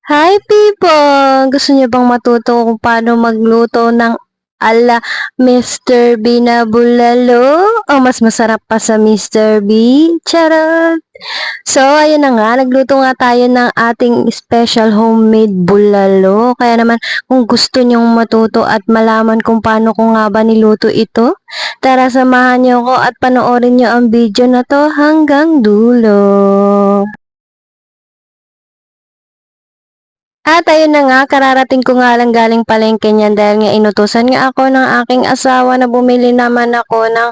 Hi people! Gusto niyo bang matuto kung paano magluto ng ala Mr. B na bulalo? O mas masarap pa sa Mr. B? Charot! So, ayun na nga, nagluto nga tayo ng ating special homemade bulalo. Kaya naman, kung gusto nyong matuto at malaman kung paano ko nga ba niluto ito, tara samahan niyo ako at panoorin niyo ang video na to hanggang dulo. At ayun na nga, kararating ko nga lang galing palengke niyan dahil nga inutusan nga ako ng aking asawa na bumili naman ako ng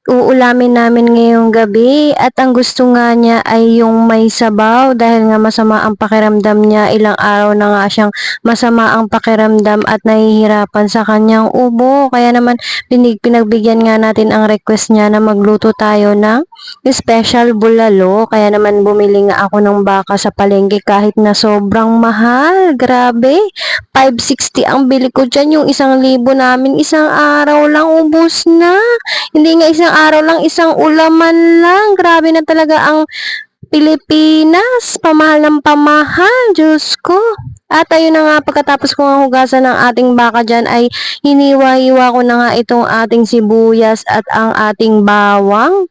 uulamin namin ngayong gabi at ang gusto nga niya ay yung may sabaw dahil nga masama ang pakiramdam niya. Ilang araw na nga siyang masama ang pakiramdam at nahihirapan sa kanyang ubo. Kaya naman pinagbigyan nga natin ang request niya na magluto tayo ng special bulalo. Kaya naman bumili nga ako ng baka sa palengke kahit na sobrang mahal. Grabe, 560 ang bili ko dyan. Yung 1,000 namin isang araw lang ubos na. Hindi nga isang araw lang, isang ulaman lang. Grabe na talaga ang Pilipinas. Pamahal ng pamahal. Diyos ko. At ayun na nga, pagkatapos ko nga hugasan ng ating baka dyan, ay hiniwa-hiwa ko na nga itong ating sibuyas at ang ating bawang.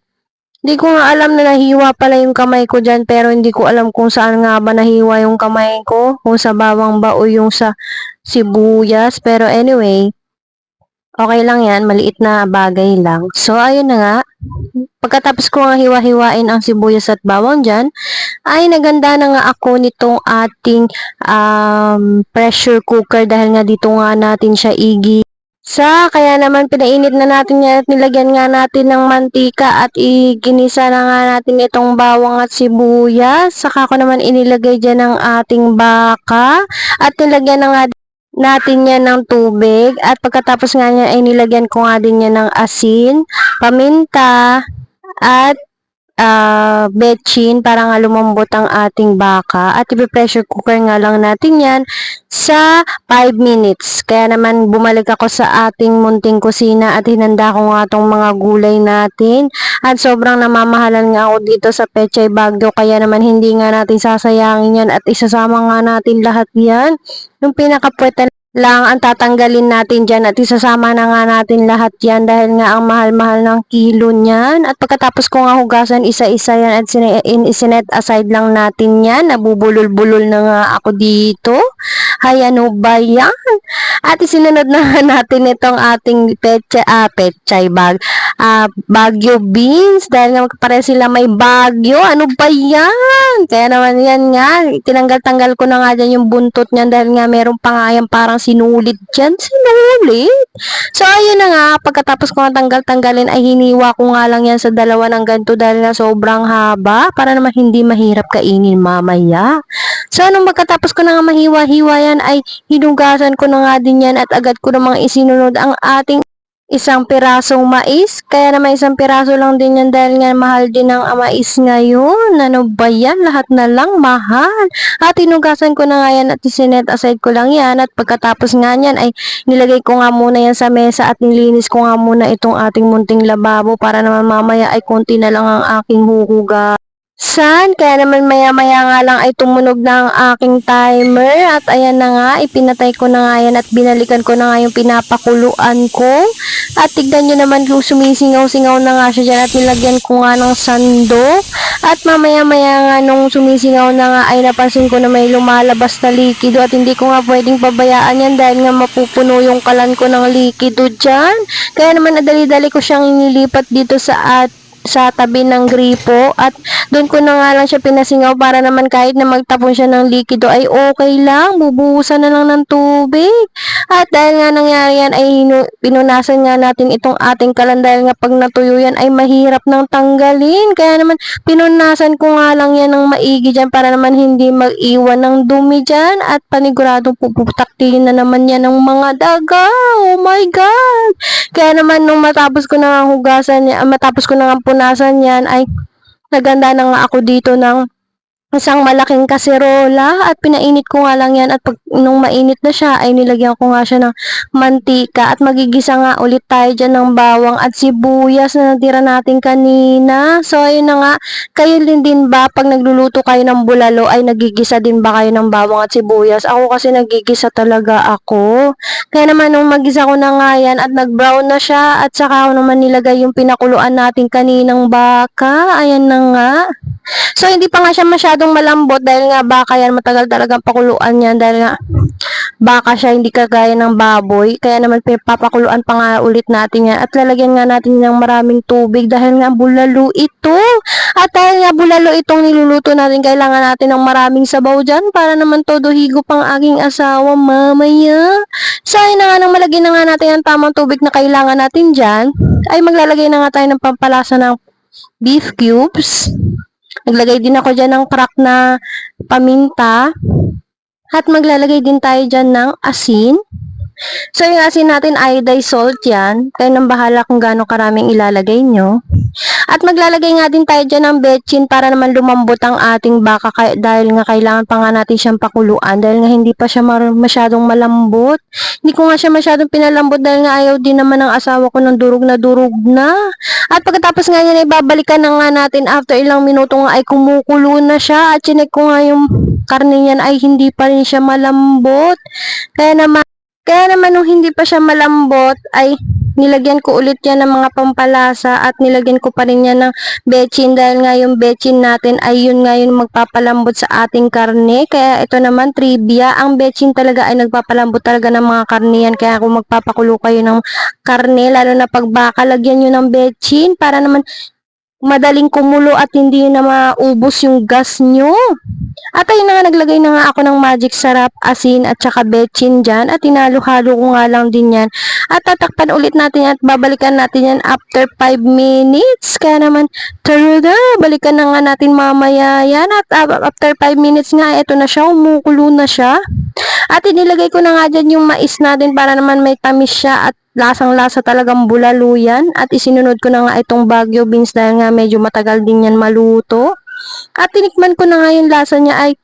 Hindi ko nga alam na nahiwa pala yung kamay ko dyan, pero hindi ko alam kung saan nga ba nahiwa yung kamay ko. Kung sa bawang ba o yung sa sibuyas. Pero anyway, okay lang yan, maliit na bagay lang. So, ayun na nga. Pagkatapos ko nga hiwa-hiwain ang sibuyas at bawang dyan, ay naganda na nga ako nitong ating pressure cooker dahil nga dito nga natin siya kaya naman pinainit na natin yan at nilagyan nga natin ng mantika at iginisa na nga natin itong bawang at sibuyas. Saka ko naman inilagay dyan ang ating baka at nilagyan na nga natin yan ng tubig at pagkatapos nga niya ay nilagyan ko nga din yan ng asin, paminta, at betchin para nga lumambot ang ating baka at i-pressure cooker nga lang natin yan sa 5 minutes. Kaya naman bumalik ako sa ating munting kusina at hinanda ko nga tong mga gulay natin at sobrang namamahalan nga ako dito sa Pechay Baguio kaya naman hindi nga natin sasayangin yan at isasama nga natin lahat yan. Yung pinakapuweta lang ang tatanggalin natin dyan at isasama na nga natin lahat yan dahil nga ang mahal-mahal ng kilo niyan. At pagkatapos ko nga hugasan isa-isa yan at sinet aside lang natin yan. Nabubulol-bulol na nga ako dito. Hay, ano ba yan? At isinunod na nga natin itong ating pechay bag. Bagyo beans dahil nga pare sila may bagyo. Ano ba yan? Kaya naman yan nga. Tinanggal-tanggal ko na nga dyan yung buntot niyan dahil nga meron pa nga yan parang sinulit dyan. Sinulit? So, ayun na nga. Pagkatapos ko nga tanggal-tanggalin ay hiniwa ko nga lang yan sa dalawa ng ganito dahil nga sobrang haba para naman hindi mahirap kainin mamaya. So, nung pagkatapos ko na nga mahiwa-hiwa yan ay hinugasan ko na nga din yan at agad ko namang isinunod ang ating isang pirasong mais. Kaya naman isang piraso lang din yan dahil nga mahal din ang mais ngayon. Ano ba yan? Lahat na lang mahal. At hinugasan ko na nga yan at isinet aside ko lang yan. At pagkatapos nga yan ay nilagay ko nga muna yan sa mesa at nilinis ko nga muna itong ating munting lababo para naman mamaya ay konti na lang ang aking huhuga. Kaya naman maya-maya nga lang ay tumunog na ang aking timer at ayan na nga, ipinatay ko na nga yan at binalikan ko na nga yung pinapakuluan ko. At tignan nyo naman kung sumisingaw-singaw na nga siya dyan at nilagyan ko nga ng sandok. At mamaya-maya nga nung sumisingaw na nga ay napansin ko na may lumalabas na likido at hindi ko nga pwedeng pabayaan yan dahil nga mapupuno yung kalan ko ng likido dyan. Kaya naman nadali-dali ko siyang inilipat dito sa tabi ng gripo at doon ko na nga lang siya pinasingaw para naman kahit na magtapon siya ng likido ay okay lang, bubuhusan na lang ng tubig. At dahil nga nangyari yan ay pinunasan nga natin itong ating kalan dahil nga pag natuyo yan ay mahirap nang tanggalin. Kaya naman pinunasan ko nga lang yan ng maigi dyan para naman hindi mag-iwan ng dumi dyan at paniguradong puputaktiin na naman yan ng mga daga. Oh my God! Kaya naman nung matapos ko na hugasan yan, matapos ko na punasan yan ay naganda na nga ako dito ng isang malaking kaserola at pinainit ko nga lang yan at nung mainit na siya ay nilagyan ko nga siya ng mantika at magigisa nga ulit tayo dyan ng bawang at sibuyas na natira natin kanina. So ayun na nga, kayo din ba pag nagluluto kayo ng bulalo ay nagigisa din ba kayo ng bawang at sibuyas? Ako kasi nagigisa talaga ako. Kaya naman nung magisa ko na nga yan at nag-brown na siya at saka ako naman nilagay yung pinakuluan natin kaninang baka. Ayan na nga. So, hindi pa nga siya masyadong malambot dahil nga baka yan, matagal talagang pakuluan yan dahil nga baka siya, hindi kagaya ng baboy. Kaya naman papakuluan pa nga ulit natin yan at lalagyan nga natin ng maraming tubig dahil nga bulalo ito. At dahil nga bulalo itong niluluto natin, kailangan natin ng maraming sabaw dyan para naman todo higop ang aking asawa mamaya. So, ayun na nga, nang malagyan na nga natin ang tamang tubig na kailangan natin dyan, ay maglalagay na nga tayo ng pampalasa ng beef cubes. Naglagay din ako dyan ng crack na paminta. At maglalagay din tayo dyan ng asin. So, yung asin natin, iodized salt yan. Kayo nang bahala kung gaano karaming ilalagay nyo. At maglalagay nga din tayo dyan ng betchin para naman lumambot ang ating baka dahil nga kailangan pa nga natin siyang pakuluan dahil nga hindi pa siya masyadong malambot. Hindi ko nga siya masyadong pinalambot dahil nga ayaw din naman ng asawa ko ng durog na. At pagkatapos nga yan ay babalikan na nga natin after ilang minuto nga ay kumukulo na siya at chinek ko nga yung karne niyan ay hindi pa rin siya malambot. Kaya naman nung hindi pa siya malambot ay nilagyan ko ulit yan ng mga pampalasa at nilagyan ko pa rin yan ng betchin dahil nga yung betchin natin ay yun nga yung magpapalambot sa ating karne. Kaya ito naman trivia, ang betchin talaga ay nagpapalambot talaga ng mga karne yan. Kaya kung magpapakulo kayo ng karne, lalo na pag baka, lagyan nyo ng betchin para naman madaling kumulo at hindi na maubos yung gas nyo. At ayun na nga, naglagay na nga ako ng magic sarap, asin at saka betchin dyan at tinalo-halo ko nga lang din yan. At tatakpan ulit natin yan at babalikan natin yan after 5 minutes. Kaya naman, tara, balikan na nga natin mamaya yan. At after 5 minutes nga, eto na siya, umukulo na siya. At inilagay ko na nga dyan yung mais natin para naman may tamis siya at lasang-lasa talagang bulalo yan. At isinunod ko na nga itong Baguio beans dahil nga medyo matagal din yan maluto. At tinikman ko na nga yung lasa niya ay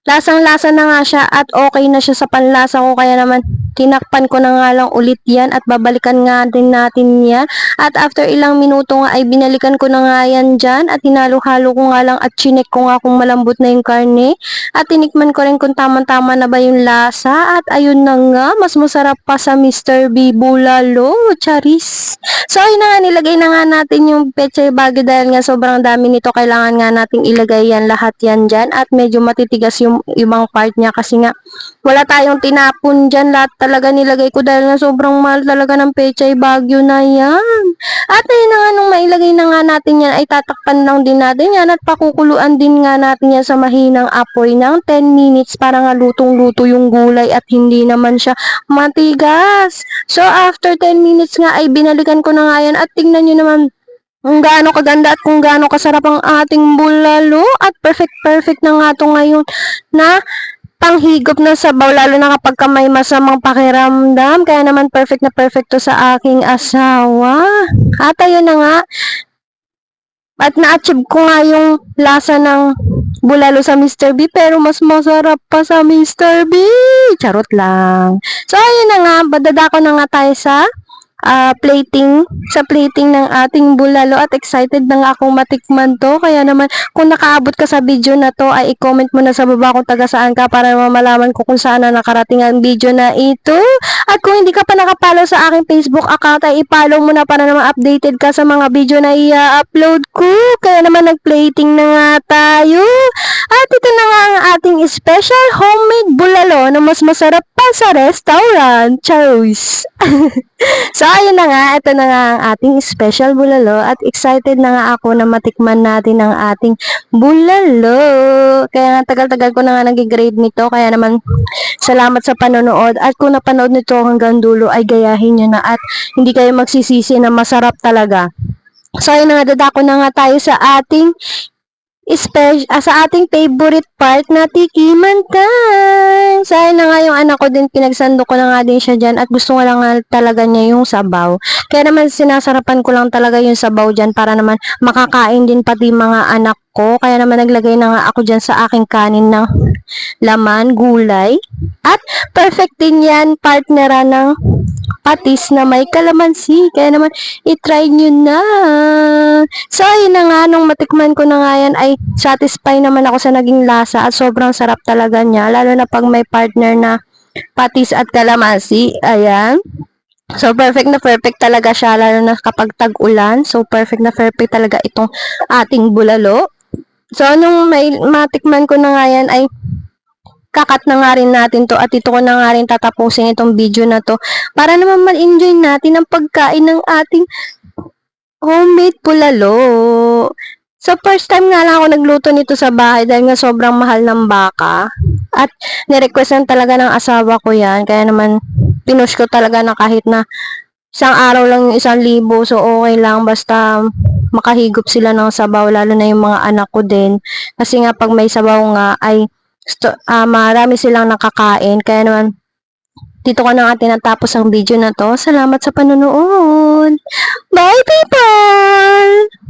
lasang-lasa na nga siya at okay na siya sa panlasa ko. Kaya naman tinakpan ko na nga lang ulit yan at babalikan nga din natin yan. At after ilang minuto nga ay binalikan ko na nga yan dyan at hinalo-halo ko nga lang at chinek ko nga kung malambot na yung karne. At tinikman ko rin kung tamang-tama na ba yung lasa. At ayun na nga, mas masarap pa sa Mr. B Bulalo. Charis! So ayun na nga, nilagay na nga natin yung Pechay Baguio dahil nga sobrang dami nito. Kailangan nga nating ilagay yan lahat yan dyan at medyo matitigas yung ibang part niya kasi nga wala tayong tinapon dyan. Lahat talaga nilagay ko dahil nga sobrang mahal talaga ng Pechay Baguio na yan. At ayun na nga, nung mailagay na nga natin yan ay tatakpan lang din natin yan at pakukuluan din nga natin yan sa mahinang apoy ng 10 minutes para nga lutong-luto yung gulay at hindi naman siya matigas. So after 10 minutes nga ay binalikan ko na nga yan at tingnan nyo naman kung gaano kaganda at kung gaano kasarap ang ating bulalo at perfect na nga to ngayon na panghigop na sabaw lalo na kapag may masamang pakiramdam. Kaya naman perfect na perfect to sa aking asawa. At ayun na nga, at na-achieve ko nga yung lasa ng bulalo sa Mr. B pero mas masarap pa sa Mr. B. Charot lang. So ayun na nga, badadako na nga tayo sa plating ng ating bulalo at excited na nga akong matikman to. Kaya naman kung nakaabot ka sa video na to ay i-comment mo na sa baba kung taga saan ka para malaman ko kung saan na nakarating ang video na ito. At kung hindi ka pa nakapollow sa aking Facebook account ay i-follow mo na para naman updated ka sa mga video na i-upload ko. Kaya naman nag-plating na nga tayo. At ito na nga ang ating special homemade bulalo na mas masarap pa sa restaurant. Choice! So, ayun na nga, ito na nga ang ating special bulalo at excited na nga ako na matikman natin ang ating bulalo. Kaya nga, tagal-tagal ko na nga nag-grade nito, kaya naman salamat sa panonood at kung napanood nito hanggang dulo ay gayahin nyo na at hindi kayo magsisisi na masarap talaga. So, ayun na nga, dadako na nga tayo sa ating sa ating favorite part na tikiman time. Sayang na nga yung anak ko din, pinagsando ko na nga din siya dyan at gusto ko lang nga talaga niya yung sabaw. Kaya naman sinasarapan ko lang talaga yung sabaw dyan para naman makakain din pati mga anak ko. Kaya naman naglagay na nga ako dyan sa aking kanin ng laman, gulay. At perfect din yan, partnera ng patis na may kalamansi. Kaya naman, itry nyo na. So, ayun na nga, nung matikman ko na nga yan, ay satisfy naman ako sa naging lasa at sobrang sarap talaga niya. Lalo na pag may partner na patis at kalamansi. Ayan. So, perfect talaga siya, lalo na kapag tag-ulan. So, perfect na perfect talaga itong ating bulalo. So, nung may matikman ko na nga yan, ay kakat na nga rin natin to at ito ko na nga rin tatapusin itong video na to para naman ma-enjoy natin ang pagkain ng ating homemade bulalo. So, first time nga lang ako nagluto nito sa bahay dahil nga sobrang mahal ng baka. At nirequestan talaga ng asawa ko yan. Kaya naman, pinush ko talaga na kahit na isang araw lang yung 1,000. So, okay lang. Basta makahigop sila ng sabaw. Lalo na yung mga anak ko din. Kasi nga, pag may sabaw nga, ay marami silang nakakain. Kaya naman, dito ko na nga tinatapos ang video na to. Salamat sa panonood. Bye, people!